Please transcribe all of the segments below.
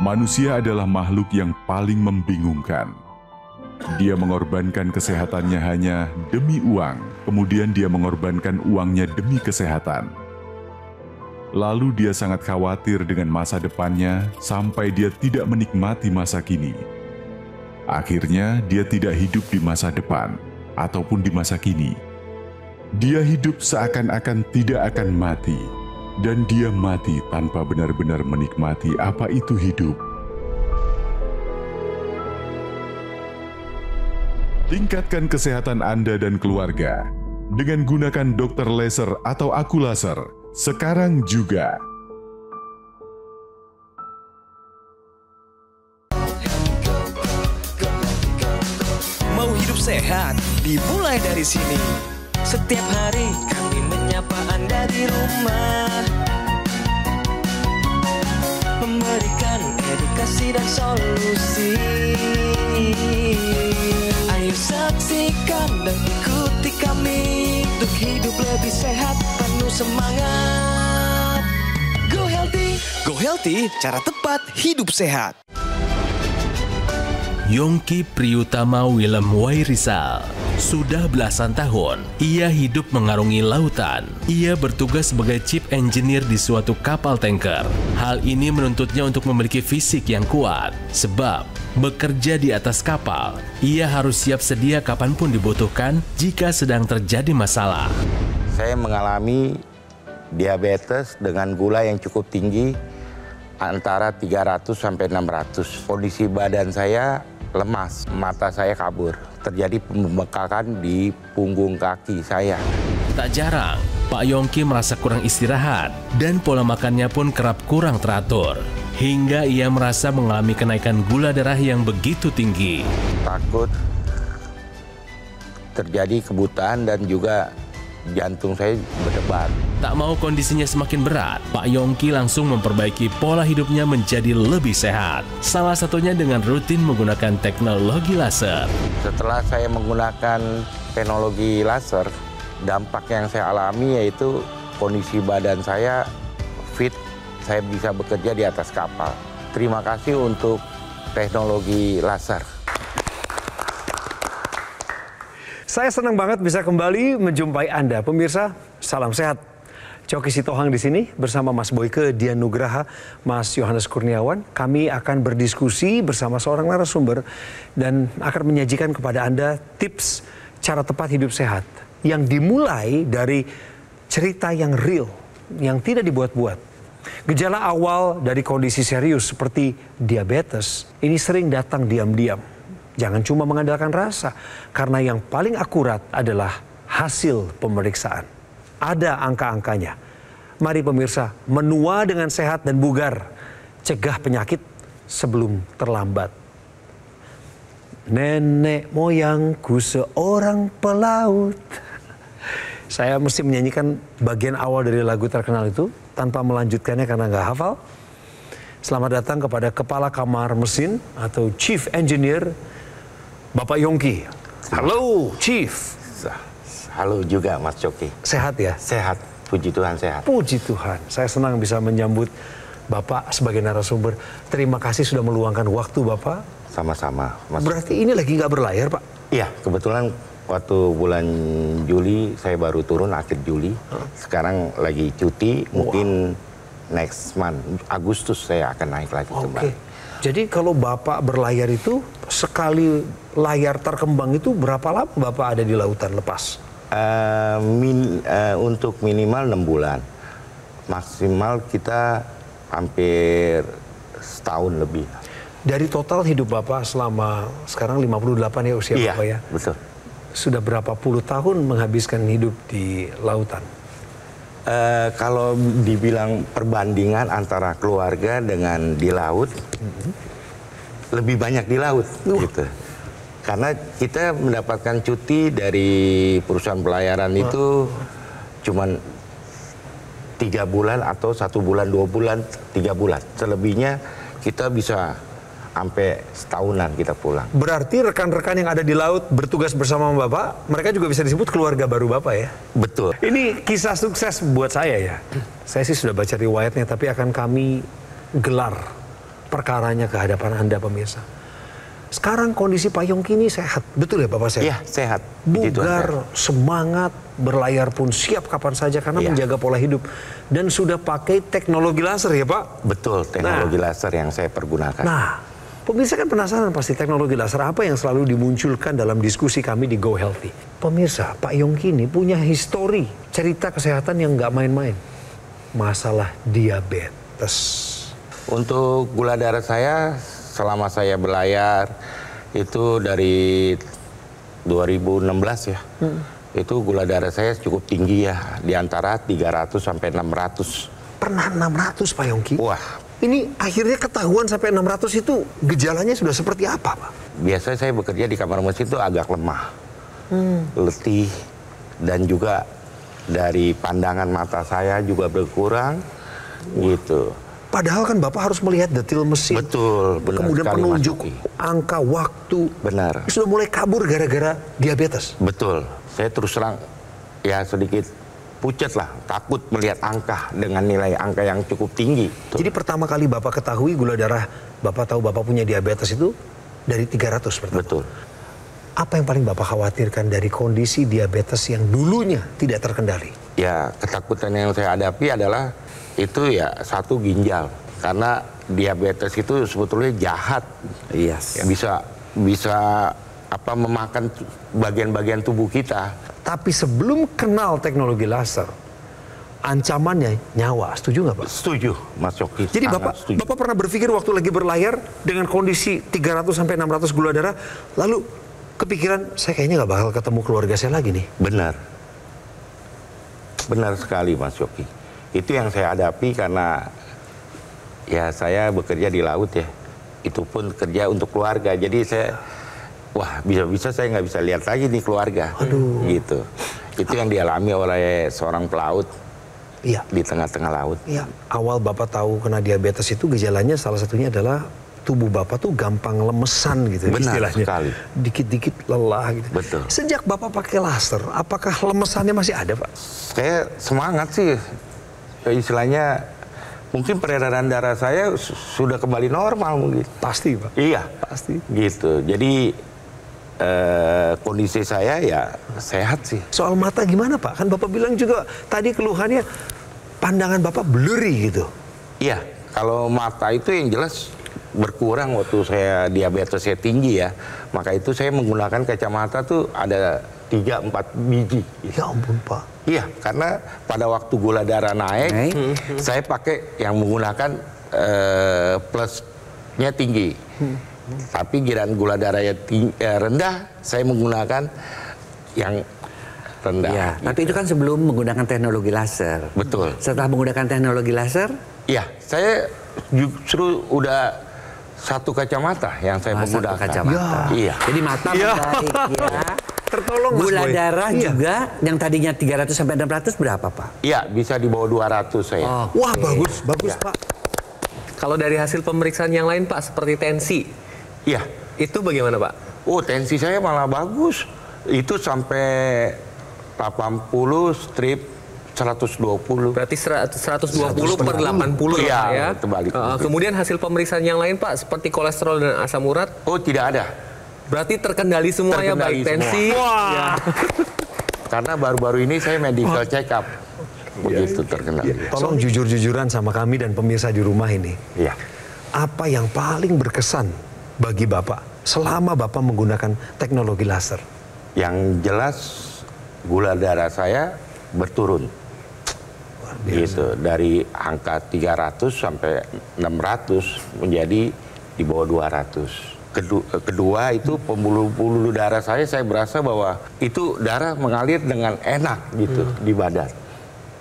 Manusia adalah makhluk yang paling membingungkan. Dia mengorbankan kesehatannya hanya demi uang, kemudian dia mengorbankan uangnya demi kesehatan. Lalu dia sangat khawatir dengan masa depannya sampai dia tidak menikmati masa kini. Akhirnya dia tidak hidup di masa depan ataupun di masa kini. Dia hidup seakan-akan tidak akan mati. Dan dia mati tanpa benar-benar menikmati apa itu hidup. Tingkatkan kesehatan Anda dan keluarga dengan gunakan dokter laser atau aku laser sekarang juga. Mau hidup sehat, dimulai dari sini. Setiap hari kami menyapa Anda di rumah, memberikan edukasi dan solusi. Ayo saksikan dan ikuti kami untuk hidup lebih sehat, penuh semangat. Go Healthy, cara tepat hidup sehat. Yongki Priyutama Willem Wairisal. Sudah belasan tahun, ia hidup mengarungi lautan. Ia bertugas sebagai chief engineer di suatu kapal tanker. Hal ini menuntutnya untuk memiliki fisik yang kuat. Sebab, bekerja di atas kapal, ia harus siap sedia kapanpun dibutuhkan jika sedang terjadi masalah. Saya mengalami diabetes dengan gula yang cukup tinggi, antara 300 sampai 600. Kondisi badan saya lemas, mata saya kabur. Terjadi pembengkakan di punggung kaki saya. Tak jarang, Pak Yongki merasa kurang istirahat dan pola makannya pun kerap kurang teratur. Hingga ia merasa mengalami kenaikan gula darah yang begitu tinggi. Takut terjadi kebutaan dan juga jantung saya berdebar. Tak mau kondisinya semakin berat, Pak Yongki langsung memperbaiki pola hidupnya menjadi lebih sehat. Salah satunya dengan rutin menggunakan teknologi laser. Setelah saya menggunakan teknologi laser, dampak yang saya alami yaitu kondisi badan saya fit, saya bisa bekerja di atas kapal. Terima kasih untuk teknologi laser. Saya senang banget bisa kembali menjumpai Anda. Pemirsa, salam sehat. Coki Sitohang di sini bersama Mas Boyke Dian Nugraha, Mas Yohanes Kurniawan. Kami akan berdiskusi bersama seorang narasumber dan akan menyajikan kepada Anda tips cara tepat hidup sehat yang dimulai dari cerita yang real, yang tidak dibuat-buat. Gejala awal dari kondisi serius seperti diabetes ini sering datang diam-diam. Jangan cuma mengandalkan rasa, karena yang paling akurat adalah hasil pemeriksaan. Ada angka-angkanya. Mari pemirsa, menua dengan sehat dan bugar. Cegah penyakit sebelum terlambat. Nenek moyangku seorang pelaut. Saya mesti menyanyikan bagian awal dari lagu terkenal itu tanpa melanjutkannya karena nggak hafal. Selamat datang kepada Kepala Kamar Mesin atau Chief Engineer, Bapak Yongki. Halo, Chief. Halo juga Mas Coki. Sehat ya? Sehat, puji Tuhan sehat. Puji Tuhan, saya senang bisa menyambut Bapak sebagai narasumber. Terima kasih sudah meluangkan waktu Bapak. Sama-sama. Mas. Berarti ini lagi nggak berlayar Pak? Iya, kebetulan waktu bulan Juli saya baru turun akhir Juli. Sekarang lagi cuti, mungkin next month, Agustus saya akan naik lagi kembali. Jadi kalau Bapak berlayar itu, sekali layar terkembang itu berapa lama Bapak ada di lautan lepas? Untuk minimal 6 bulan. Maksimal kita hampir setahun lebih. Dari total hidup Bapak selama sekarang 58 ya usia Bapak ya? Iya, betul. Sudah berapa puluh tahun menghabiskan hidup di lautan? Kalau dibilang perbandingan antara keluarga dengan di laut, lebih banyak di laut gitu. Karena kita mendapatkan cuti dari perusahaan pelayaran itu cuman 3 bulan atau 1 bulan, 2 bulan, 3 bulan. Selebihnya kita bisa sampai setahunan kita pulang. Berarti rekan-rekan yang ada di laut bertugas bersama Bapak, mereka juga bisa disebut keluarga baru Bapak ya? Betul. Ini kisah sukses buat saya ya. Saya sih sudah baca riwayatnya, tapi akan kami gelar perkaranya ke hadapan Anda pemirsa. Sekarang kondisi Pak Yongki ini sehat, betul ya Bapak sehat? Iya, sehat. Bugar, semangat, berlayar pun siap kapan saja karena menjaga pola hidup. Dan sudah pakai teknologi laser ya Pak? Betul, teknologi laser yang saya pergunakan. Nah, pemirsa kan penasaran pasti teknologi laser apa yang selalu dimunculkan dalam diskusi kami di Go Healthy. Pemirsa, Pak Yongki ini punya histori cerita kesehatan yang nggak main-main. Masalah diabetes. Untuk gula darah saya, selama saya berlayar, itu dari 2016 ya. Itu gula darah saya cukup tinggi ya, di antara 300 sampai 600. Pernah 600 Pak Yongki? Wah. Ini akhirnya ketahuan sampai 600 itu gejalanya sudah seperti apa Pak? Biasanya saya bekerja di kamar mesin itu agak lemah, letih, dan juga dari pandangan mata saya juga berkurang gitu. Padahal kan Bapak harus melihat detail mesin. Betul, benar. Kemudian sekali, penunjuk Mas Yogi. angka waktu. Benar. Sudah mulai kabur gara-gara diabetes. Betul. Saya terus terang ya sedikit pucat lah, takut melihat angka dengan nilai angka yang cukup tinggi. Jadi pertama kali Bapak ketahui gula darah, Bapak tahu Bapak punya diabetes itu dari 300 pertama. Betul. Apa yang paling Bapak khawatirkan dari kondisi diabetes yang dulunya tidak terkendali? Ya, ketakutan yang saya hadapi adalah itu ya satu ginjal. Karena diabetes itu sebetulnya jahat. Yes. Bisa memakan bagian-bagian tubuh kita. Tapi sebelum kenal teknologi laser, ancamannya nyawa. Setuju nggak Pak? Setuju, Mas Yogi. Jadi Bapak pernah berpikir waktu lagi berlayar dengan kondisi 300 sampai 600 gula darah, lalu kepikiran saya kayaknya nggak bakal ketemu keluarga saya lagi nih. Benar. Benar sekali Mas Yogi. Itu yang saya hadapi karena ya saya bekerja di laut ya. Itu pun kerja untuk keluarga. Jadi saya, wah bisa-bisa saya nggak bisa lihat lagi nih keluarga. Aduh. Gitu. Itu yang dialami oleh seorang pelaut. Iya. Di tengah-tengah laut. Iya. Awal Bapak tahu kena diabetes itu gejalanya salah satunya adalah tubuh Bapak tuh gampang lemesan gitu. Benar istilahnya. sekali. Dikit-dikit lelah gitu. Betul. Sejak Bapak pakai laser, apakah lemesannya masih ada Pak? Saya semangat sih. Istilahnya mungkin peredaran darah saya sudah kembali normal mungkin. Pasti Pak. Iya. Pasti. Gitu. Jadi kondisi saya ya sehat sih. Soal mata gimana Pak? Kan Bapak bilang juga tadi keluhannya pandangan Bapak blurry gitu. Iya. Kalau mata itu yang jelas berkurang waktu saya diabetesnya tinggi ya. Maka itu saya menggunakan kacamata tuh ada 3-4 biji. Ya ampun Pak. Iya, karena pada waktu gula darah naik, saya pakai yang menggunakan plusnya tinggi. Tapi giliran gula darahnya rendah, saya menggunakan yang rendah. Ya, tapi itu kan sebelum menggunakan teknologi laser. Betul. Setelah menggunakan teknologi laser, Iya, saya justru udah satu kacamata yang saya menggunakan. satu kacamata. Iya. Jadi mata membaik ya. Tertolong Mas Gula Boy. darah Iya. juga yang tadinya 300 sampai 600 berapa Pak? Iya, bisa di bawah 200 saya. Wah bagus Pak. Kalau dari hasil pemeriksaan yang lain Pak, seperti tensi, Iya. itu bagaimana Pak? Oh, tensi saya malah bagus. Itu sampai 80 strip 120. Berarti 120 per 80 Iya, Pak ya. terbalik. Kemudian hasil pemeriksaan yang lain Pak, seperti kolesterol dan asam urat, Oh, tidak ada. berarti terkendali semua ya, Terkendali baik tensi. Ya. Karena baru-baru ini saya medical check up. Begitu terkendali. Tolong jujur-jujuran sama kami dan pemirsa di rumah ini. Iya. Apa yang paling berkesan bagi Bapak selama Bapak menggunakan teknologi laser? Yang jelas gula darah saya berturun. Gitu, dari angka 300 sampai 600 menjadi di bawah 200. Kedua itu pembuluh darah saya berasa bahwa itu darah mengalir dengan enak gitu di badan.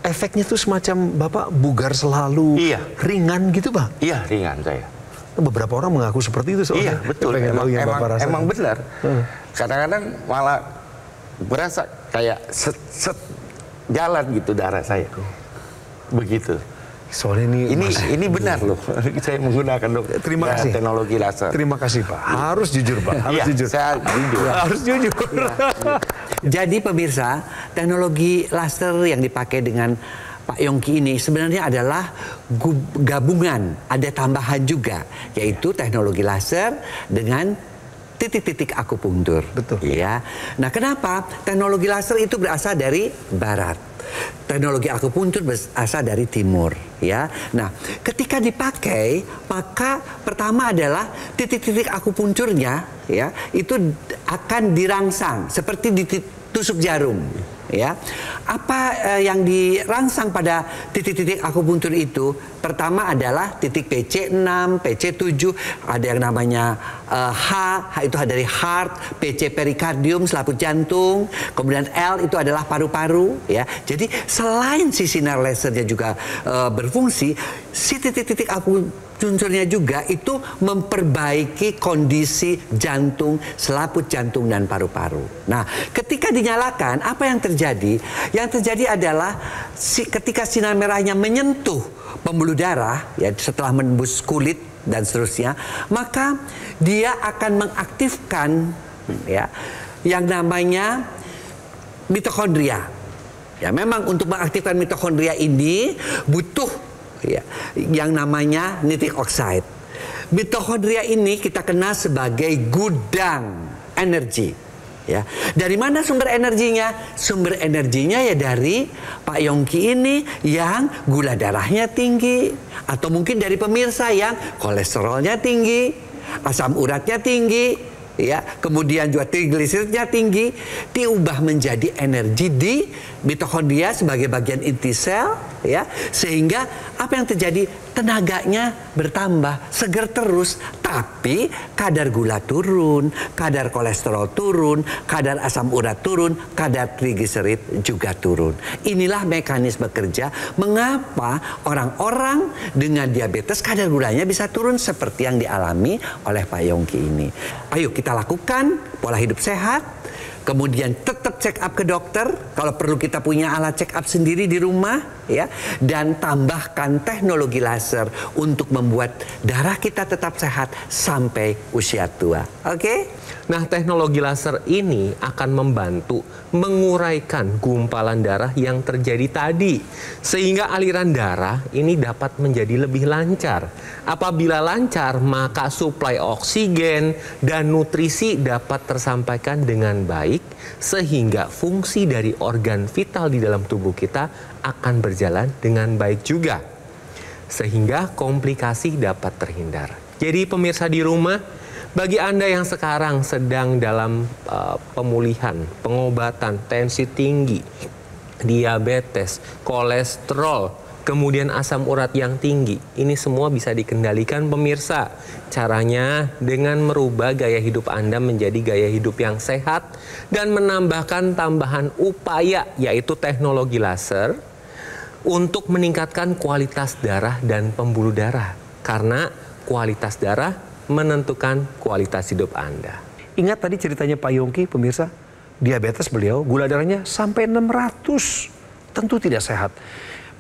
Efeknya tuh semacam Bapak bugar selalu, Iya. ringan gitu Pak? Iya, ringan saya. Beberapa orang mengaku seperti itu soalnya. Iya, betul. Pengen tahu yang Bapak rasakan. Emang benar. Kadang-kadang malah berasa kayak set jalan gitu darah saya. Begitu. Soalnya Ini benar loh. Saya menggunakan Terima kasih. teknologi laser. Terima kasih Pak. Harus jujur Pak. Harus Iya, jujur. saya jujur. Harus jujur. Jadi pemirsa, teknologi laser yang dipakai dengan Pak Yongki ini sebenarnya adalah gabungan, ada tambahan juga, yaitu teknologi laser dengan titik-titik akupunktur. Betul. Ya. Nah, kenapa teknologi laser itu berasal dari barat? Teknologi akupunktur berasal dari timur, ya. Nah, ketika dipakai, maka pertama adalah titik-titik akupunkturnya, ya, itu akan dirangsang seperti ditusuk jarum, ya. Apa yang dirangsang pada titik-titik akupunktur itu? Pertama adalah titik PC6, PC7, ada yang namanya H itu dari heart, PC perikardium, selaput jantung, kemudian L itu adalah paru-paru, ya. Jadi selain si sinar lasernya juga berfungsi, si titik-titik akupunkturnya juga itu memperbaiki kondisi jantung, selaput jantung dan paru-paru. Nah, ketika dinyalakan, apa yang terjadi? Yang terjadi adalah ketika sinar merahnya menyentuh pembuluh darah, ya, setelah menembus kulit dan seterusnya, maka dia akan mengaktifkan, ya, yang namanya mitokondria. Ya, memang untuk mengaktifkan mitokondria ini butuh, ya, yang namanya nitric oxide. Mitokondria ini kita kenal sebagai gudang energi. Ya, dari mana sumber energinya? Sumber energinya ya dari Pak Yongki ini yang gula darahnya tinggi, atau mungkin dari pemirsa yang kolesterolnya tinggi, asam uratnya tinggi, ya, kemudian juga trigliseridnya tinggi, diubah menjadi energi di mitokondria sebagai bagian inti sel, ya, sehingga apa yang terjadi? Tenaganya bertambah, seger terus, tapi kadar gula turun, kadar kolesterol turun, kadar asam urat turun, kadar trigliserid juga turun. Inilah mekanisme kerja mengapa orang-orang dengan diabetes kadar gulanya bisa turun seperti yang dialami oleh Pak Yongki ini. Ayo kita lakukan pola hidup sehat, kemudian tetap check up ke dokter, kalau perlu kita punya alat check up sendiri di rumah, ya, dan tambahkan teknologi laser untuk membuat darah kita tetap sehat sampai usia tua. Oke? Nah, teknologi laser ini akan membantu menguraikan gumpalan darah yang terjadi tadi, sehingga aliran darah ini dapat menjadi lebih lancar. Apabila lancar, maka suplai oksigen dan nutrisi dapat tersampaikan dengan baik, sehingga fungsi dari organ vital di dalam tubuh kita akan berjalan dengan baik juga, sehingga komplikasi dapat terhindar. Jadi pemirsa di rumah, bagi Anda yang sekarang sedang dalam pemulihan, pengobatan, tensi tinggi, diabetes, kolesterol, kemudian asam urat yang tinggi, ini semua bisa dikendalikan pemirsa. Caranya dengan merubah gaya hidup Anda menjadi gaya hidup yang sehat dan menambahkan tambahan upaya, yaitu teknologi laser untuk meningkatkan kualitas darah dan pembuluh darah. Karena kualitas darah menentukan kualitas hidup Anda. Ingat tadi ceritanya Pak Yongki, pemirsa, diabetes beliau, gula darahnya sampai 600, tentu tidak sehat.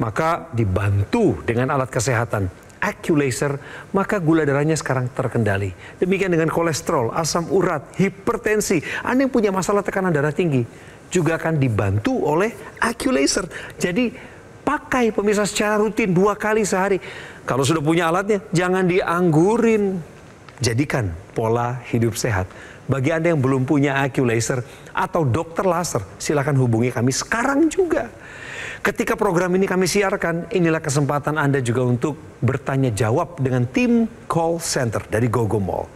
Maka dibantu dengan alat kesehatan AccuLaser, maka gula darahnya sekarang terkendali. Demikian dengan kolesterol, asam urat, hipertensi. Anda yang punya masalah tekanan darah tinggi juga akan dibantu oleh AccuLaser. Jadi pakai pemirsa secara rutin 2 kali sehari. Kalau sudah punya alatnya, jangan dianggurin. Jadikan pola hidup sehat. Bagi Anda yang belum punya AccuLaser atau dokter laser, silakan hubungi kami sekarang juga. Ketika program ini kami siarkan, inilah kesempatan Anda juga untuk bertanya jawab dengan tim call center dari Gogo Mall.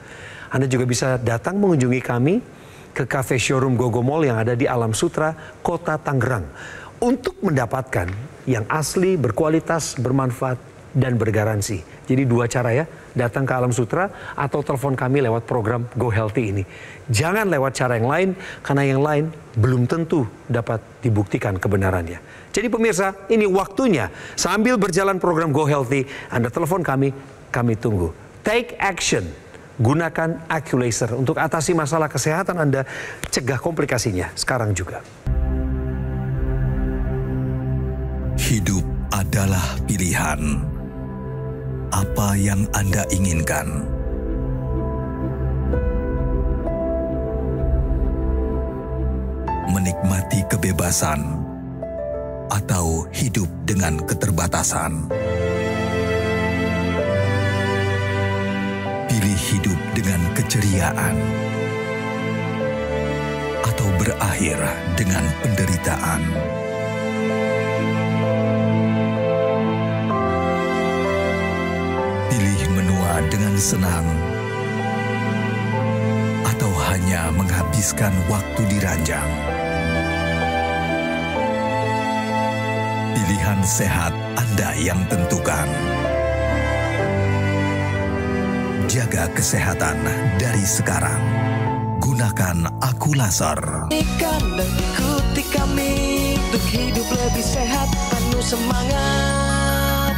Anda juga bisa datang mengunjungi kami ke cafe showroom Gogo Mall yang ada di Alam Sutra, Kota Tangerang, untuk mendapatkan yang asli, berkualitas, bermanfaat, dan bergaransi. Jadi 2 cara ya, datang ke Alam Sutra atau telepon kami lewat program Go Healthy ini. Jangan lewat cara yang lain, karena yang lain belum tentu dapat dibuktikan kebenarannya. Jadi pemirsa, ini waktunya sambil berjalan program Go Healthy, Anda telepon kami tunggu. Take action, gunakan AccuLaser untuk atasi masalah kesehatan Anda, cegah komplikasinya sekarang juga. Hidup adalah pilihan. Apa yang Anda inginkan? Menikmati kebebasan atau hidup dengan keterbatasan. Pilih hidup dengan keceriaan atau berakhir dengan penderitaan. Pilih menua dengan senang atau hanya menghabiskan waktu di ranjang. Pilihan sehat Anda yang tentukan. Jaga kesehatan dari sekarang. Gunakan Aku Laser. Ikan dan ikuti kami untuk hidup lebih sehat, penuh semangat.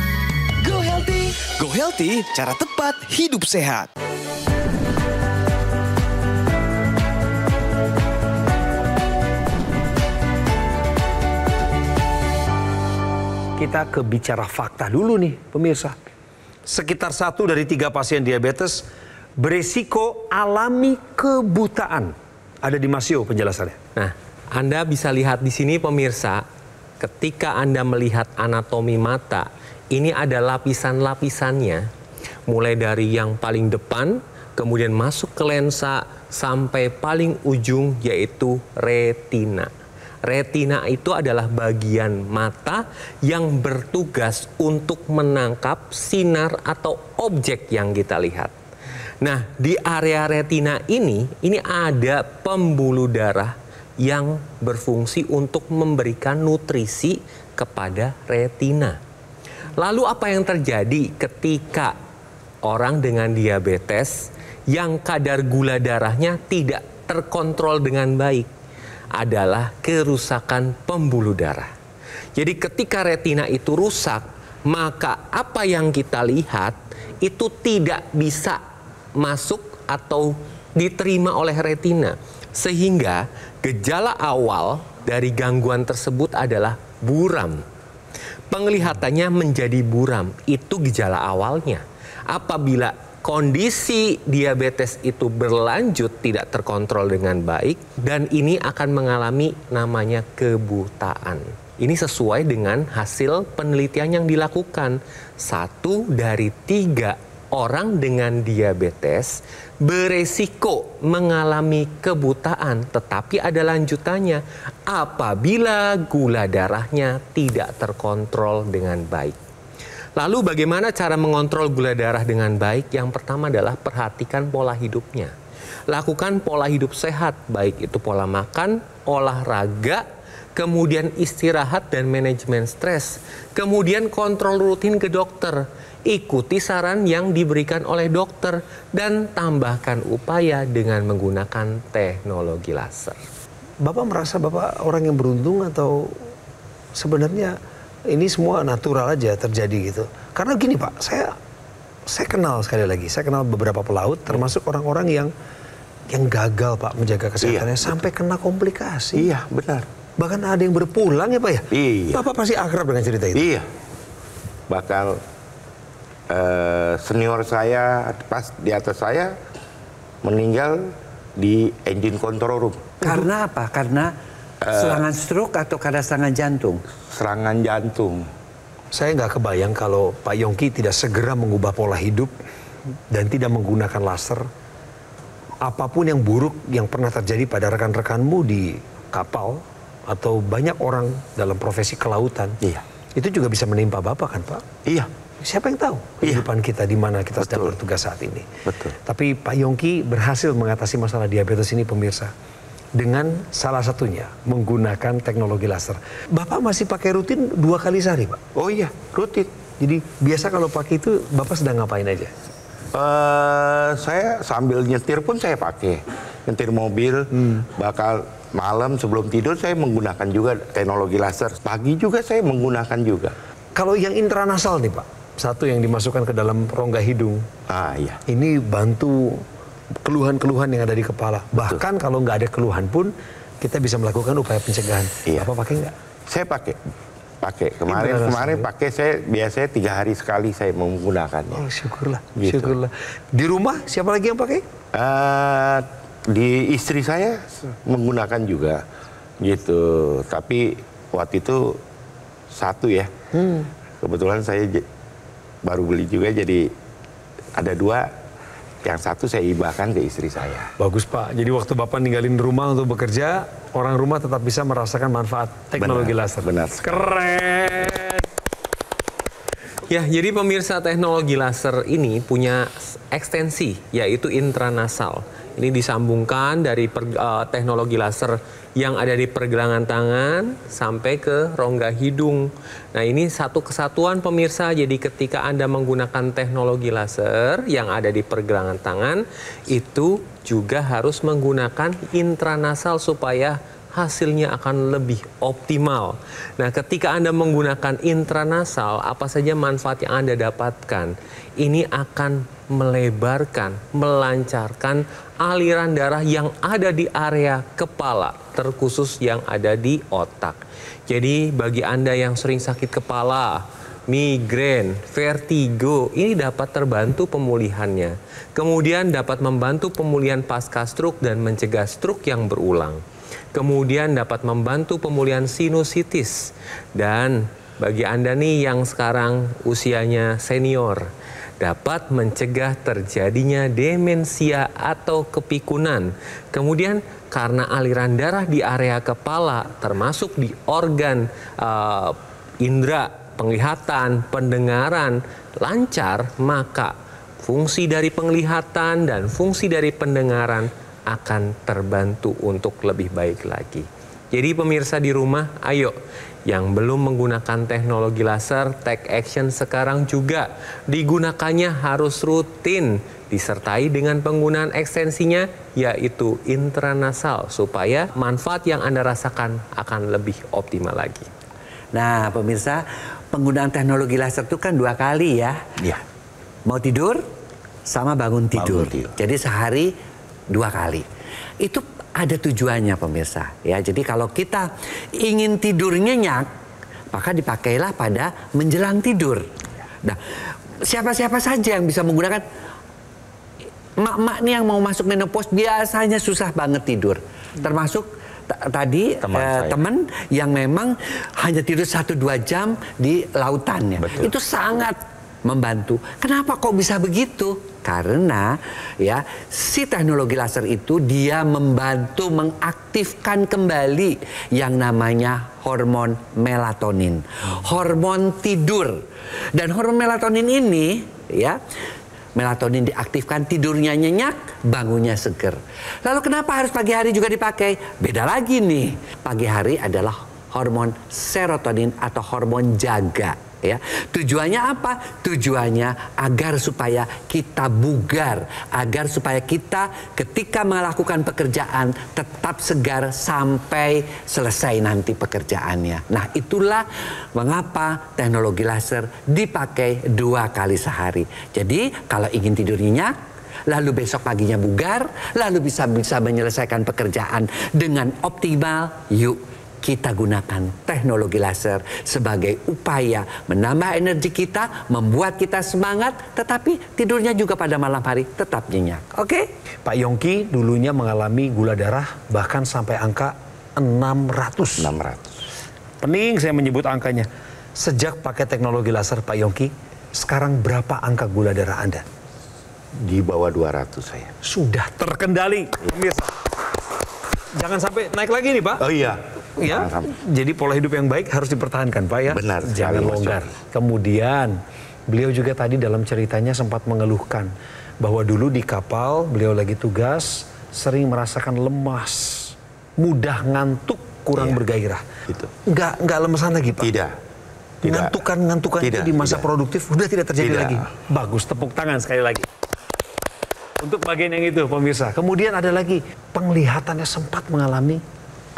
Go Healthy. Go Healthy, cara tepat hidup sehat. Kita ke bicara fakta dulu nih pemirsa. Sekitar 1 dari 3 pasien diabetes beresiko alami kebutaan. Ada di Masio penjelasannya. Nah, Anda bisa lihat di sini pemirsa, ketika Anda melihat anatomi mata, ini ada lapisan-lapisannya, mulai dari yang paling depan, kemudian masuk ke lensa, sampai paling ujung yaitu retina. Retina itu adalah bagian mata yang bertugas untuk menangkap sinar atau objek yang kita lihat. Nah, di area retina ini ada pembuluh darah yang berfungsi untuk memberikan nutrisi kepada retina. Lalu apa yang terjadi ketika orang dengan diabetes yang kadar gula darahnya tidak terkontrol dengan baik? Adalah kerusakan pembuluh darah. Jadi ketika retina itu rusak, maka apa yang kita lihat itu tidak bisa masuk atau diterima oleh retina. Sehingga gejala awal dari gangguan tersebut adalah buram. Penglihatannya menjadi buram, itu gejala awalnya. Apabila kondisi diabetes itu berlanjut tidak terkontrol dengan baik dan ini akan mengalami namanya kebutaan. Ini sesuai dengan hasil penelitian yang dilakukan. 1 dari 3 orang dengan diabetes beresiko mengalami kebutaan, tetapi ada lanjutannya apabila gula darahnya tidak terkontrol dengan baik. Lalu bagaimana cara mengontrol gula darah dengan baik? Yang pertama adalah perhatikan pola hidupnya. Lakukan pola hidup sehat, baik itu pola makan, olahraga, kemudian istirahat dan manajemen stres. Kemudian kontrol rutin ke dokter. Ikuti saran yang diberikan oleh dokter dan tambahkan upaya dengan menggunakan teknologi laser. Bapak merasa Bapak orang yang beruntung atau sebenarnya ini semua natural aja terjadi gitu? Karena gini Pak, saya kenal sekali lagi, saya kenal beberapa pelaut termasuk orang-orang yang gagal Pak menjaga kesehatannya sampai kena komplikasi. Iya, benar. Bahkan ada yang berpulang ya Pak ya? Iya. Bapak pasti akrab dengan cerita itu. Iya. Bahkan senior saya pas di atas saya meninggal di engine control room. Karena apa? Karena serangan stroke atau karena serangan jantung? Serangan jantung. Saya nggak kebayang kalau Pak Yongki tidak segera mengubah pola hidup dan tidak menggunakan laser. Apapun yang buruk yang pernah terjadi pada rekan-rekanmu di kapal atau banyak orang dalam profesi kelautan, itu juga bisa menimpa Bapak kan Pak? Iya. Siapa yang tahu kehidupan kita di mana kita sedang bertugas saat ini. Betul. Tapi Pak Yongki berhasil mengatasi masalah diabetes ini pemirsa. Dengan salah satunya menggunakan teknologi laser. Bapak masih pakai rutin 2 kali sehari Pak? Oh iya, rutin. Jadi biasa kalau pakai itu Bapak sedang ngapain aja? Saya sambil nyetir pun saya pakai. Nyetir mobil, bakal malam sebelum tidur saya menggunakan juga teknologi laser. Pagi juga saya menggunakan juga. Kalau yang intranasal nih Pak, satu yang dimasukkan ke dalam rongga hidung. Iya. Ini bantu keluhan-keluhan yang ada di kepala. Bahkan kalau nggak ada keluhan pun, kita bisa melakukan upaya pencegahan. Iya. Bapak pakai nggak? Saya pakai. Kemarin pakai, saya biasanya 3 hari sekali saya menggunakannya. Oh syukurlah, Gitu. syukurlah. Di rumah siapa lagi yang pakai? Di istri saya menggunakan juga, gitu. Tapi waktu itu satu ya. Kebetulan saya baru beli juga, jadi ada 2. Yang satu saya hibahkan ke istri saya. Bagus Pak. Jadi waktu Bapak ninggalin rumah untuk bekerja, orang rumah tetap bisa merasakan manfaat teknologi laser. Benar. Keren. Ya, jadi pemirsa, teknologi laser ini punya ekstensi, yaitu intranasal. Ini disambungkan dari teknologi laser yang ada di pergelangan tangan sampai ke rongga hidung. Nah, ini satu kesatuan pemirsa. Jadi ketika Anda menggunakan teknologi laser yang ada di pergelangan tangan, itu juga harus menggunakan intranasal supaya hasilnya akan lebih optimal. Nah, ketika Anda menggunakan intranasal, apa saja manfaat yang Anda dapatkan? Ini akan melebarkan, melancarkan aliran darah yang ada di area kepala, terkhusus yang ada di otak. Jadi bagi Anda yang sering sakit kepala, migrain, vertigo, ini dapat terbantu pemulihannya. Kemudian dapat membantu pemulihan pasca stroke dan mencegah stroke yang berulang. Kemudian dapat membantu pemulihan sinusitis. Dan bagi Anda nih yang sekarang usianya senior, dapat mencegah terjadinya demensia atau kepikunan. Kemudian karena aliran darah di area kepala termasuk di organ indera, penglihatan, pendengaran lancar, maka fungsi dari penglihatan dan fungsi dari pendengaran akan terbantu untuk lebih baik lagi. Jadi pemirsa di rumah, ayo yang belum menggunakan teknologi laser, take action sekarang juga. Digunakannya harus rutin, disertai dengan penggunaan ekstensinya, yaitu intranasal, supaya manfaat yang Anda rasakan akan lebih optimal lagi. Nah, pemirsa, penggunaan teknologi laser itu kan 2 kali ya. Iya. Mau tidur sama bangun tidur. Jadi sehari 2 kali. Itu ada tujuannya pemirsa ya. Jadi kalau kita ingin tidur nyenyak, maka dipakailah pada menjelang tidur. Nah, siapa-siapa saja yang bisa menggunakan. Mak-mak nih yang mau masuk menopause biasanya susah banget tidur. Termasuk tadi teman yang memang hanya tidur 1-2 jam di lautan ya. Itu sangat membantu. Kenapa kok bisa begitu? Karena ya si teknologi laser itu dia membantu mengaktifkan kembali yang namanya hormon melatonin, hormon tidur. Dan hormon melatonin ini ya, melatonin diaktifkan, tidurnya nyenyak, bangunnya seger. Lalu kenapa harus pagi hari juga dipakai? Beda lagi nih. Pagi hari adalah hormon serotonin atau hormon jaga. Ya, tujuannya apa? Tujuannya agar supaya kita bugar, agar supaya kita ketika melakukan pekerjaan tetap segar sampai selesai nanti pekerjaannya. Nah, itulah mengapa teknologi laser dipakai 2 kali sehari. Jadi kalau ingin tidur nyenyak, lalu besok paginya bugar, lalu bisa menyelesaikan pekerjaan dengan optimal, yuk kita gunakan teknologi laser sebagai upaya menambah energi kita, membuat kita semangat, tetapi tidurnya juga pada malam hari tetap nyenyak. Oke? Pak Yongki dulunya mengalami gula darah bahkan sampai angka 600. Pening saya menyebut angkanya. Sejak pakai teknologi laser Pak Yongki, sekarang berapa angka gula darah Anda? Di bawah 200 saya. Sudah terkendali, pemirsa. Jangan sampai naik lagi nih Pak. Oh iya. Ya, jadi pola hidup yang baik harus dipertahankan Pak ya. Benar. Jangan longgar. Kemudian beliau juga tadi dalam ceritanya sempat mengeluhkan bahwa dulu di kapal beliau lagi tugas sering merasakan lemas, mudah ngantuk, kurang bergairah. Gitu. Nggak lemesan lagi Pak. Tidak. Ngantukan itu di masa produktif udah tidak terjadi lagi. Bagus, tepuk tangan sekali lagi. Untuk bagian yang itu pemirsa. Kemudian ada lagi penglihatannya sempat mengalami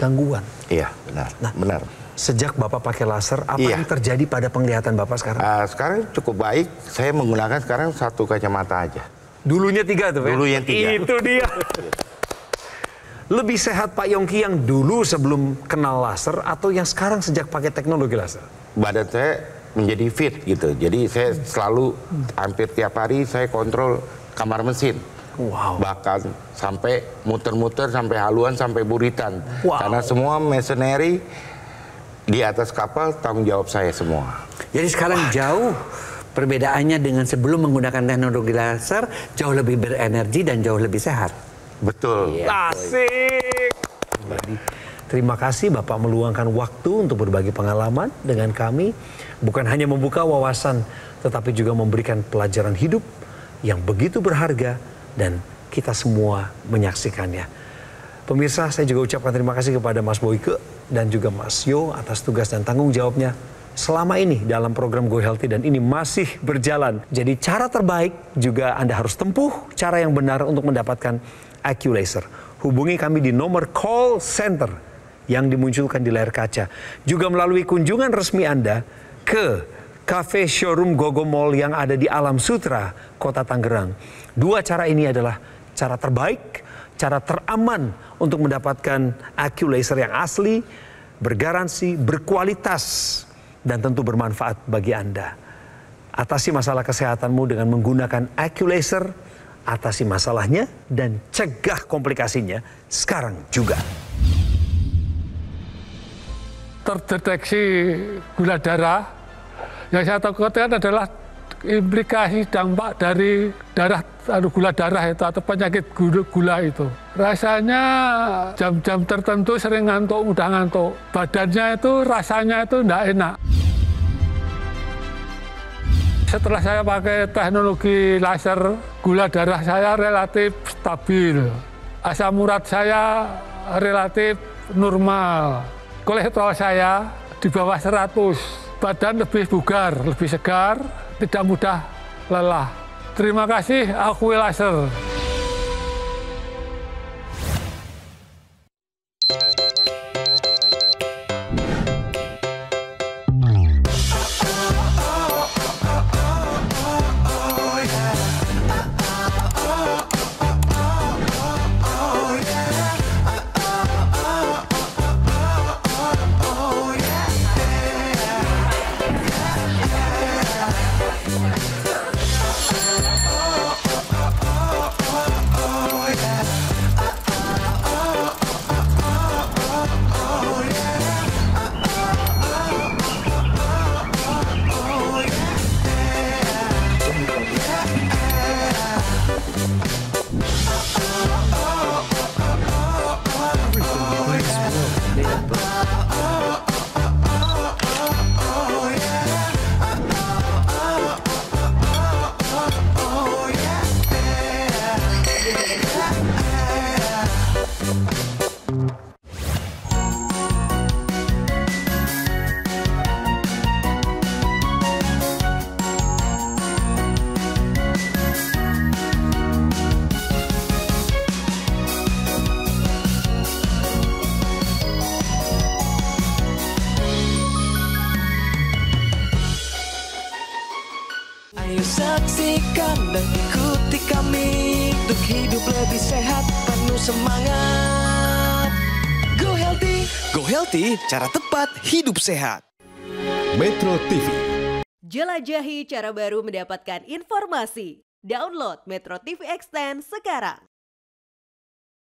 gangguan. Iya, benar. Nah, benar. Sejak Bapak pakai laser, apa yang terjadi pada penglihatan Bapak sekarang? Sekarang cukup baik. Saya menggunakan sekarang 1 kacamata aja. Dulunya 3 tuh, Pak? Dulunya 3. Itu dia. Lebih sehat Pak Yongki yang dulu sebelum kenal laser atau yang sekarang sejak pakai teknologi laser? Badan saya menjadi fit gitu. Jadi saya selalu hampir tiap hari saya kontrol kamar mesin. Wow. Bahkan sampai muter-muter, sampai haluan, sampai buritan. Wow. Karena semua machinery Di atas kapal tanggung jawab saya semua. Jadi sekarang jauh perbedaannya dengan sebelum menggunakan teknologi laser, jauh lebih berenergi dan jauh lebih sehat. Betul. Asik. Terima kasih Bapak meluangkan waktu untuk berbagi pengalaman dengan kami. Bukan hanya membuka wawasan, tetapi juga memberikan pelajaran hidup yang begitu berharga dan kita semua menyaksikannya. Pemirsa, saya juga ucapkan terima kasih kepada Mas Boyke dan juga Mas Yo atas tugas dan tanggung jawabnya selama ini dalam program Go Healthy, dan ini masih berjalan. Jadi cara terbaik juga Anda harus tempuh cara yang benar untuk mendapatkan IQ Laser. Hubungi kami di nomor call center yang dimunculkan di layar kaca. Juga melalui kunjungan resmi Anda ke Cafe Showroom Gogo Mall yang ada di Alam Sutra, Kota Tangerang. Dua cara ini adalah cara terbaik, cara teraman untuk mendapatkan IQ Laser yang asli, bergaransi, berkualitas, dan tentu bermanfaat bagi Anda. Atasi masalah kesehatanmu dengan menggunakan IQ Laser, atasi masalahnya dan cegah komplikasinya sekarang juga. Terdeteksi gula darah, yang saya takutkan adalah implikasi dampak dari gula darah itu atau penyakit gula itu. Rasanya jam-jam tertentu sering ngantuk, mudah ngantuk. Badannya itu rasanya itu tidak enak. Setelah saya pakai teknologi laser, gula darah saya relatif stabil. Asam urat saya relatif normal. Kolesterol saya di bawah 100. Badan lebih bugar, lebih segar, tidak mudah lelah. Terima kasih IQ Laser. Ayo saksikan dan ikuti kami untuk hidup lebih sehat, penuh semangat. Go Healthy, Go Healthy, cara tepat hidup sehat. Metro TV. Jelajahi cara baru mendapatkan informasi. Download Metro TV Extend sekarang.